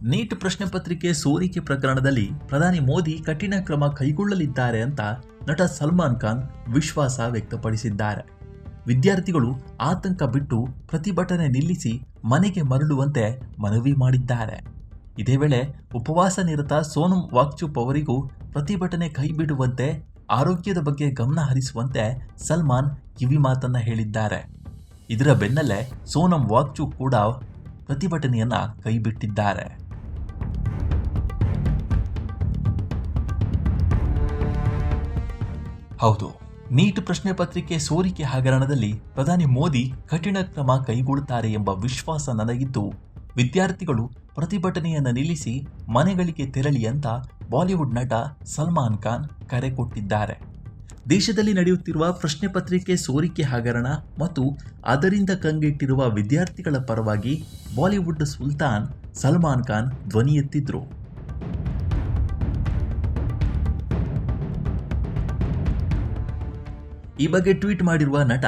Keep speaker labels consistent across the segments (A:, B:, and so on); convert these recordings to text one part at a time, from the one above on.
A: Neat ಪ್ರಶ್ನೆ ಪತ್ರಿಕೆ ಸೋರಿಕೆ ಪ್ರಕರಣದಲ್ಲಿ ಪ್ರಧಾನಿ ಮೋದಿ ಕಠಿಣ ಕ್ರಮ ಕೈಗೊಳ್ಳಲಿದ್ದಾರೆ ಅಂತ ನಟ ಸಲ್ಮಾನ್ ಖಾನ್ ವಿಶ್ವಾಸ ವ್ಯಕ್ತಪಡಿಸಿದ್ದಾರೆ. ವಿದ್ಯಾರ್ಥಿಗಳು ಆತಂಕ ಬಿಟ್ಟು ಪ್ರತಿಭಟನೆ ನಿಲ್ಲಿಸಿ ಮನೆಗೆ ಮರಳುವಂತೆ ಮನವಿ ಮಾಡಿದ್ದಾರೆ. ಇದೇ ವೇಳೆ ಉಪವಾಸ ನಿರತ ಸೋನಂ ವಾಂಗ್ಚುಕ್ ಅವರಿಗೂ ಪ್ರತಿಭಟನೆ ಕೈಬಿಡುವಂತೆ, ಆರೋಗ್ಯದ ಬಗ್ಗೆ ಗಮನ ಹರಿಸುವಂತೆ ಸಲ್ಮಾನ್ ಕಿವಿ ಮಾತನ್ನ ಹೇಳಿದ್ದಾರೆ. ಇದರ ಬೆನ್ನಲ್ಲೇ ಸೋನಂ ವಾಂಗ್ಚುಕ್ ಕೂಡ ಪ್ರತಿಭಟನೆಯನ್ನ ಕೈಬಿಟ್ಟಿದ್ದಾರೆ. ಹೌದು, ನೀಟ್ ಪ್ರಶ್ನೆ ಪತ್ರಿಕೆ ಸೋರಿಕೆ ಹಗರಣದಲ್ಲಿ ಪ್ರಧಾನಿ ಮೋದಿ ಕಠಿಣ ಕ್ರಮ ಕೈಗೊಳ್ಳುತ್ತಾರೆ ಎಂಬ ವಿಶ್ವಾಸ ನನಗಿದ್ದು, ವಿದ್ಯಾರ್ಥಿಗಳು ಪ್ರತಿಭಟನೆಯನ್ನು ನಿಲ್ಲಿಸಿ ಮನೆಗಳಿಗೆ ತೆರಳಿ ಅಂತ ಬಾಲಿವುಡ್ ನಟ ಸಲ್ಮಾನ್ ಖಾನ್ ಕರೆ ಕೊಟ್ಟಿದ್ದಾರೆ. ದೇಶದಲ್ಲಿ ನಡೆಯುತ್ತಿರುವ ಪ್ರಶ್ನೆ ಪತ್ರಿಕೆ ಸೋರಿಕೆ ಹಗರಣ ಮತ್ತು ಅದರಿಂದ ಕಂಗೆಟ್ಟಿರುವ ವಿದ್ಯಾರ್ಥಿಗಳ ಪರವಾಗಿ ಬಾಲಿವುಡ್ ಸುಲ್ತಾನ್ ಸಲ್ಮಾನ್ ಖಾನ್ ಧ್ವನಿ ಎತ್ತಿದ್ರು. ಈ ಬಗ್ಗೆ ಟ್ವೀಟ್ ಮಾಡಿರುವ ನಟ,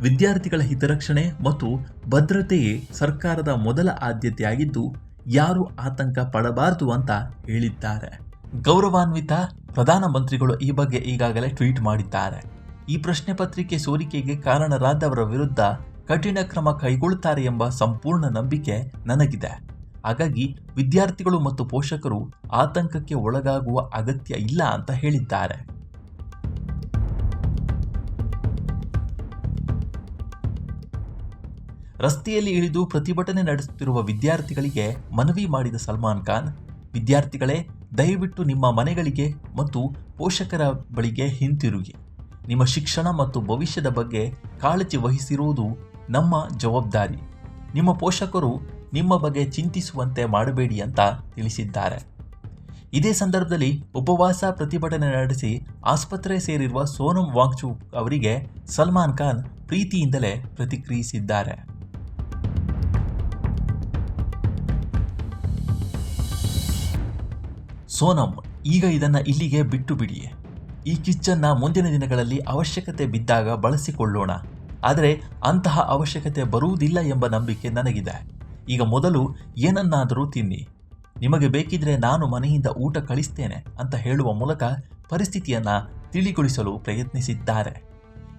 A: ವಿದ್ಯಾರ್ಥಿಗಳ ಹಿತರಕ್ಷಣೆ ಮತ್ತು ಭದ್ರತೆಯೇ ಸರ್ಕಾರದ ಮೊದಲ ಆದ್ಯತೆಯಾಗಿದ್ದು, ಯಾರೂ ಆತಂಕ ಪಡಬಾರದು ಅಂತ ಹೇಳಿದ್ದಾರೆ. ಗೌರವಾನ್ವಿತ ಪ್ರಧಾನಮಂತ್ರಿಗಳು ಈ ಬಗ್ಗೆ ಈಗಾಗಲೇ ಟ್ವೀಟ್ ಮಾಡಿದ್ದಾರೆ. ಈ ಪ್ರಶ್ನೆ ಪತ್ರಿಕೆ ಸೋರಿಕೆಗೆ ಕಾರಣರಾದವರ ವಿರುದ್ಧ ಕಠಿಣ ಕ್ರಮ ಕೈಗೊಳ್ಳುತ್ತಾರೆ ಎಂಬ ಸಂಪೂರ್ಣ ನಂಬಿಕೆ ನನಗಿದೆ. ಹಾಗಾಗಿ ವಿದ್ಯಾರ್ಥಿಗಳು ಮತ್ತು ಪೋಷಕರು ಆತಂಕಕ್ಕೆ ಒಳಗಾಗುವ ಅಗತ್ಯ ಇಲ್ಲ ಅಂತ ಹೇಳಿದ್ದಾರೆ. ರಸ್ತೆಯಲ್ಲಿ ಇಳಿದು ಪ್ರತಿಭಟನೆ ನಡೆಸುತ್ತಿರುವ ವಿದ್ಯಾರ್ಥಿಗಳಿಗೆ ಮನವಿ ಮಾಡಿದ ಸಲ್ಮಾನ್ ಖಾನ್, ವಿದ್ಯಾರ್ಥಿಗಳೇ, ದಯವಿಟ್ಟು ನಿಮ್ಮ ಮನೆಗಳಿಗೆ ಮತ್ತು ಪೋಷಕರ ಬಳಿಗೆ ಹಿಂತಿರುಗಿ. ನಿಮ್ಮ ಶಿಕ್ಷಣ ಮತ್ತು ಭವಿಷ್ಯದ ಬಗ್ಗೆ ಕಾಳಜಿ ವಹಿಸಿರುವುದು ನಮ್ಮ ಜವಾಬ್ದಾರಿ. ನಿಮ್ಮ ಪೋಷಕರು ನಿಮ್ಮ ಬಗ್ಗೆ ಚಿಂತಿಸುವಂತೆ ಮಾಡಬೇಡಿ ಅಂತ ತಿಳಿಸಿದ್ದಾರೆ. ಇದೇ ಸಂದರ್ಭದಲ್ಲಿ ಉಪವಾಸ ಪ್ರತಿಭಟನೆ ನಡೆಸಿ ಆಸ್ಪತ್ರೆ ಸೇರಿರುವ ಸೋನಂ ವಾಂಗ್ಚುಕ್ ಅವರಿಗೆ ಸಲ್ಮಾನ್ ಖಾನ್ ಪ್ರೀತಿಯಿಂದಲೇ ಪ್ರತಿಕ್ರಿಯಿಸಿದ್ದಾರೆ. ಸೋನಂ, ಈಗ ಇದನ್ನ ಇಲ್ಲಿಗೆ ಬಿಟ್ಟು ಬಿಡಿ. ಈ ಕಿಚ್ಚನ್ನ ಮುಂದಿನ ದಿನಗಳಲ್ಲಿ ಅವಶ್ಯಕತೆ ಬಿದ್ದಾಗ ಬಳಸಿಕೊಳ್ಳೋಣ. ಆದರೆ ಅಂತಹ ಅವಶ್ಯಕತೆ ಬರುವುದಿಲ್ಲ ಎಂಬ ನಂಬಿಕೆ ನನಗಿದೆ. ಈಗ ಮೊದಲು ಏನನ್ನಾದರೂ ತಿನ್ನಿ. ನಿಮಗೆ ಬೇಕಿದ್ರೆ ನಾನು ಮನೆಯಿಂದ ಊಟ ಕಳಿಸ್ತೇನೆ ಅಂತ ಹೇಳುವ ಮೂಲಕ ಪರಿಸ್ಥಿತಿಯನ್ನ ತಿಳಿಗೊಳಿಸಲು ಪ್ರಯತ್ನಿಸಿದ್ದಾರೆ.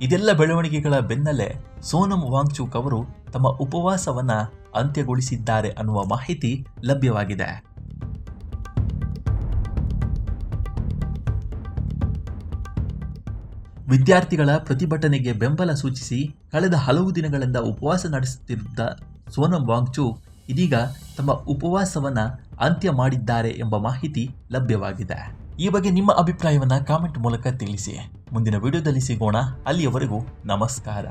A: ಇದೆಲ್ಲ ಬೆಳವಣಿಗೆಗಳ ಬೆನ್ನಲ್ಲೇ ಸೋನಂ ವಾಂಗ್ಚುಕ್ ಅವರು ತಮ್ಮ ಉಪವಾಸವನ್ನ ಅಂತ್ಯಗೊಳಿಸಿದ್ದಾರೆ ಅನ್ನುವ ಮಾಹಿತಿ ಲಭ್ಯವಾಗಿದೆ. ವಿದ್ಯಾರ್ಥಿಗಳ ಪ್ರತಿಭಟನೆಗೆ ಬೆಂಬಲ ಸೂಚಿಸಿ ಕಳೆದ ಹಲವು ದಿನಗಳಿಂದ ಉಪವಾಸ ನಡೆಸುತ್ತಿದ್ದ ಸೋನಂ ವಾಂಗ್ಚುಕ್ ಇದೀಗ ತಮ್ಮ ಉಪವಾಸವನ್ನ ಅಂತ್ಯ ಮಾಡಿದ್ದಾರೆ ಎಂಬ ಮಾಹಿತಿ ಲಭ್ಯವಾಗಿದೆ. ಈ ಬಗ್ಗೆ ನಿಮ್ಮ ಅಭಿಪ್ರಾಯವನ್ನ ಕಾಮೆಂಟ್ ಮೂಲಕ ತಿಳಿಸಿ. ಮುಂದಿನ ವಿಡಿಯೋದಲ್ಲಿ ಸಿಗೋಣ. ಅಲ್ಲಿಯವರೆಗೂ ನಮಸ್ಕಾರ.